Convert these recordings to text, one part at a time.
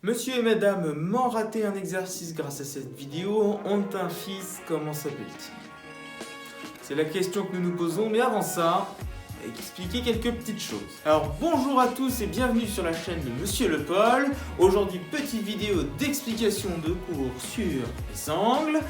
Monsieur et madame m'ont raté un exercice grâce à cette vidéo, ont un fils, comment s'appelle-t-il? C'est la question que nous nous posons, mais avant ça, on va expliquer quelques petites choses. Alors bonjour à tous et bienvenue sur la chaîne de Monsieur Le Paul. Aujourd'hui, petite vidéo d'explication de cours sur les angles.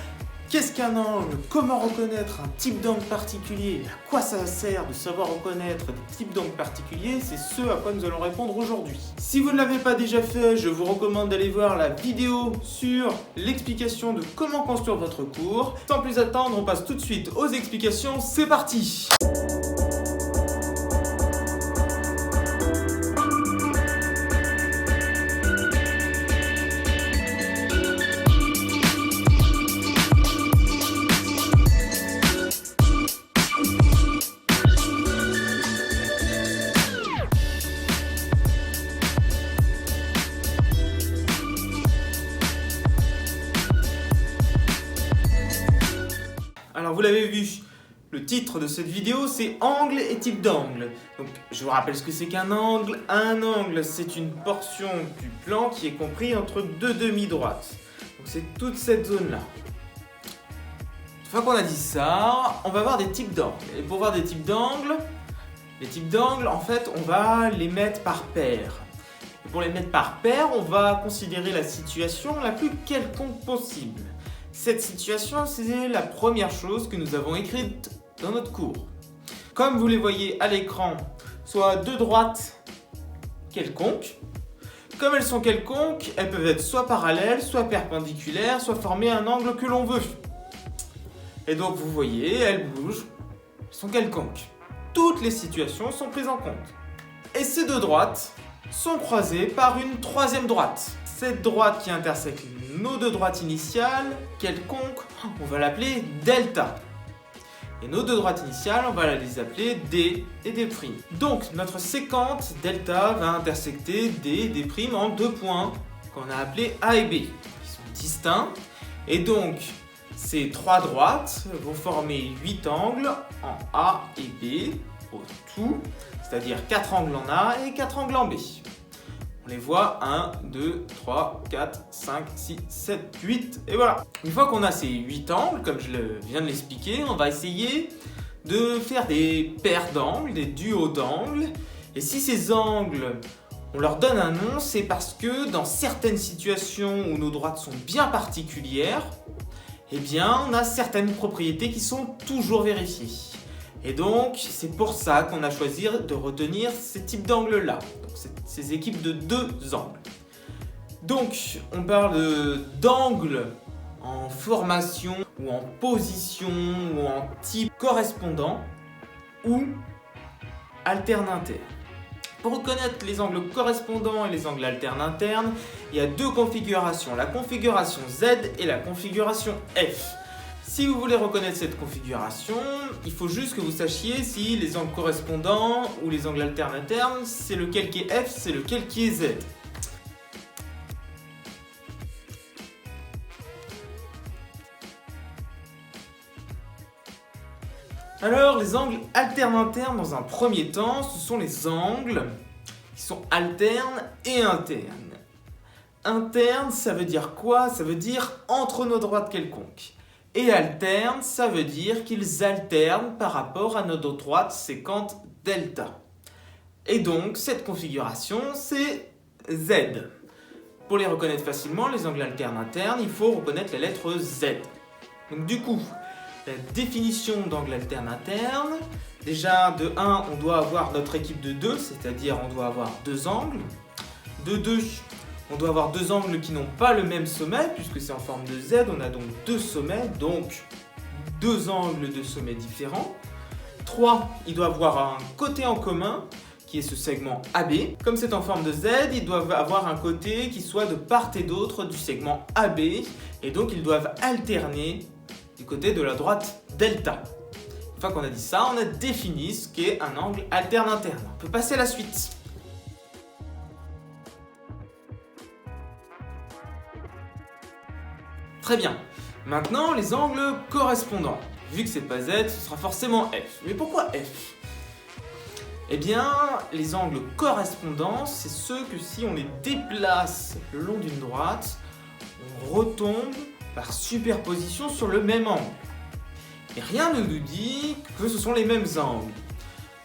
Qu'est-ce qu'un angle? Comment reconnaître un type d'angle particulier? À quoi ça sert de savoir reconnaître des types d'angles particuliers? C'est ce à quoi nous allons répondre aujourd'hui. Si vous ne l'avez pas déjà fait, je vous recommande d'aller voir la vidéo sur l'explication de comment construire votre cours. Sans plus attendre, on passe tout de suite aux explications. C'est parti! Alors vous l'avez vu, le titre de cette vidéo c'est angle et type d'angle. Donc je vous rappelle ce que c'est qu'un angle. Un angle c'est une portion du plan qui est compris entre deux demi-droites. Donc c'est toute cette zone là. Une fois qu'on a dit ça, on va voir des types d'angles. Et pour voir des types d'angles, en fait on va les mettre par paire. Et pour les mettre par paire, on va considérer la situation la plus quelconque possible. Cette situation, c'est la première chose que nous avons écrite dans notre cours. Comme vous les voyez à l'écran, soit deux droites quelconques. Comme elles sont quelconques, elles peuvent être soit parallèles, soit perpendiculaires, soit former un angle que l'on veut. Et donc vous voyez, elles bougent, elles sont quelconques. Toutes les situations sont prises en compte. Et ces deux droites sont croisées par une troisième droite. Cette droite qui intersecte nos deux droites initiales, quelconques, on va l'appeler delta. Et nos deux droites initiales, on va les appeler D et D'. Donc notre séquente delta va intersecter D et D' en deux points qu'on a appelés A et B, qui sont distincts. Et donc ces trois droites vont former 8 angles en A et B au tout, c'est-à-dire 4 angles en A et 4 angles en B. On les voit 1, 2, 3, 4, 5, 6, 7, 8 et voilà. Une fois qu'on a ces 8 angles, comme je viens de l'expliquer, on va essayer de faire des paires d'angles, des duos d'angles. Et si ces angles, on leur donne un nom, c'est parce que dans certaines situations où nos droites sont bien particulières, eh bien on a certaines propriétés qui sont toujours vérifiées. Et donc, c'est pour ça qu'on a choisi de retenir ces types d'angles-là, ces équipes de deux angles. Donc, on parle d'angles en formation, ou en position, ou en type correspondant, ou alterne interne. Pour reconnaître les angles correspondants et les angles alternes internes, il y a deux configurations, la configuration Z et la configuration F. Si vous voulez reconnaître cette configuration, il faut juste que vous sachiez si les angles correspondants ou les angles alternes internes, c'est lequel qui est F, c'est lequel qui est Z. Alors, les angles alternes internes, dans un premier temps, ce sont les angles qui sont alternes et internes. Interne, ça veut dire quoi? Ça veut dire entre nos droites quelconques. Et alterne, ça veut dire qu'ils alternent par rapport à notre droite séquente delta. Et donc, cette configuration, c'est Z. Pour les reconnaître facilement, les angles alternes internes, il faut reconnaître la lettre Z. Donc du coup, la définition d'angle alterne interne, déjà de 1, on doit avoir notre équipe de 2, c'est-à-dire on doit avoir deux angles. De 2, on doit avoir deux angles qui n'ont pas le même sommet, puisque c'est en forme de Z, on a donc deux sommets, donc deux angles de sommets différents. 3, il doit avoir un côté en commun, qui est ce segment AB. Comme c'est en forme de Z, ils doivent avoir un côté qui soit de part et d'autre du segment AB, et donc ils doivent alterner du côté de la droite delta. Une fois qu'on a dit ça, on a défini ce qu'est un angle alterne interne. On peut passer à la suite. Très bien. Maintenant, les angles correspondants. Vu que c'est pas Z, ce sera forcément F. Mais pourquoi F? Eh bien, les angles correspondants, c'est ceux que si on les déplace le long d'une droite, on retombe par superposition sur le même angle. Et rien ne nous dit que ce sont les mêmes angles.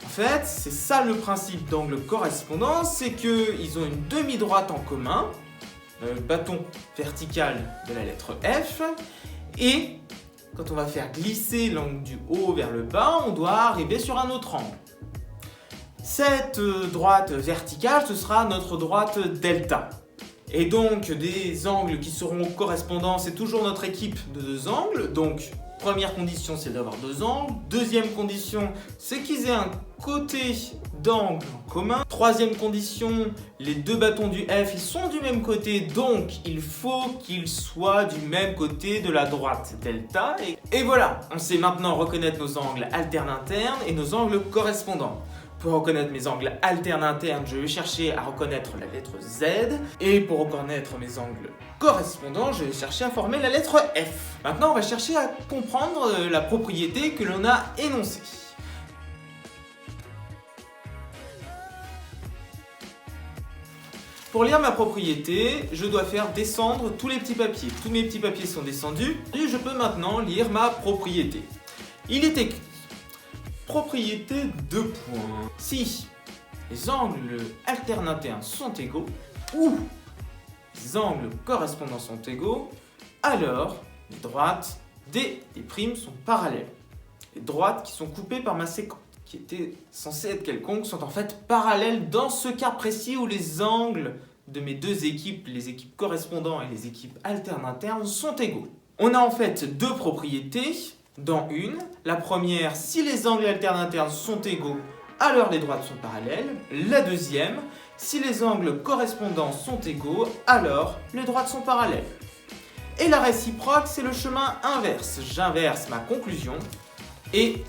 En fait, c'est ça le principe d'angle correspondant, c'est qu'ils ont une demi-droite en commun, le bâton vertical de la lettre F, et quand on va faire glisser l'angle du haut vers le bas, on doit arriver sur un autre angle. Cette droite verticale, ce sera notre droite delta. Et donc, des angles qui seront correspondants, c'est toujours notre équipe de deux angles. Donc, première condition, c'est d'avoir deux angles. Deuxième condition, c'est qu'ils aient un côté d'angle en commun. Troisième condition, les deux bâtons du F, ils sont du même côté, donc il faut qu'ils soient du même côté de la droite delta. Et voilà, on sait maintenant reconnaître nos angles alternes internes et nos angles correspondants. Pour reconnaître mes angles alternes internes, je vais chercher à reconnaître la lettre Z. Et pour reconnaître mes angles correspondants, je vais chercher à former la lettre F. Maintenant, on va chercher à comprendre la propriété que l'on a énoncée. Pour lire ma propriété, je dois faire descendre tous les petits papiers. Tous mes petits papiers sont descendus et je peux maintenant lire ma propriété. Il est écrit propriété 2 points. Si les angles alternes internes sont égaux ou les angles correspondants sont égaux, alors les droites D et D' sont parallèles. Les droites qui sont coupées par ma séquence, qui étaient censées être quelconques, sont en fait parallèles dans ce cas précis où les angles de mes deux équipes, les équipes correspondants et les équipes alternes internes, sont égaux. On a en fait deux propriétés dans une. La première, si les angles alternes internes sont égaux, alors les droites sont parallèles. La deuxième, si les angles correspondants sont égaux, alors les droites sont parallèles. Et la réciproque, c'est le chemin inverse. J'inverse ma conclusion et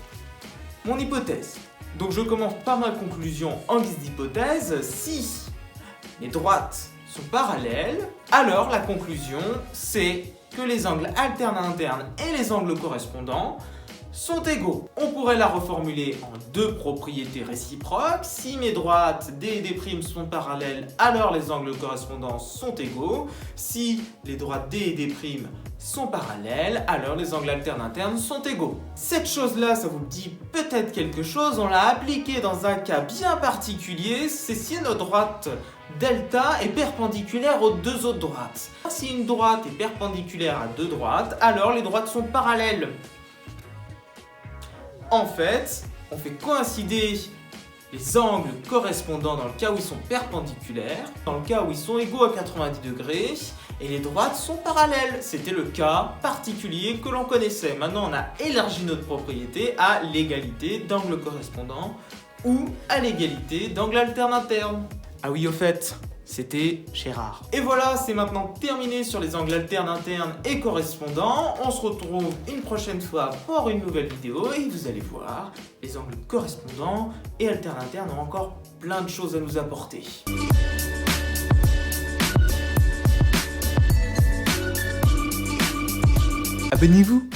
mon hypothèse. Donc je commence par ma conclusion en guise d'hypothèse. Si les droites sont parallèles, alors la conclusion, c'est que les angles alternes internes et les angles correspondants sont égaux. On pourrait la reformuler en deux propriétés réciproques. Si mes droites D et D' sont parallèles, alors les angles correspondants sont égaux. Si les droites D et D' sont parallèles, alors les angles alternes internes sont égaux. Cette chose-là, ça vous dit peut-être quelque chose. On l'a appliquée dans un cas bien particulier, c'est si notre droite delta est perpendiculaire aux deux autres droites. Si une droite est perpendiculaire à deux droites, alors les droites sont parallèles. En fait, on fait coïncider les angles correspondants dans le cas où ils sont perpendiculaires, dans le cas où ils sont égaux à 90 degrés, et les droites sont parallèles. C'était le cas particulier que l'on connaissait. Maintenant, on a élargi notre propriété à l'égalité d'angles correspondants ou à l'égalité d'angles alternes internes. Ah oui, au fait, c'était Gérard. Et voilà, c'est maintenant terminé sur les angles alternes internes et correspondants. On se retrouve une prochaine fois pour une nouvelle vidéo et vous allez voir, les angles correspondants et alternes internes ont encore plein de choses à nous apporter. Abonnez-vous.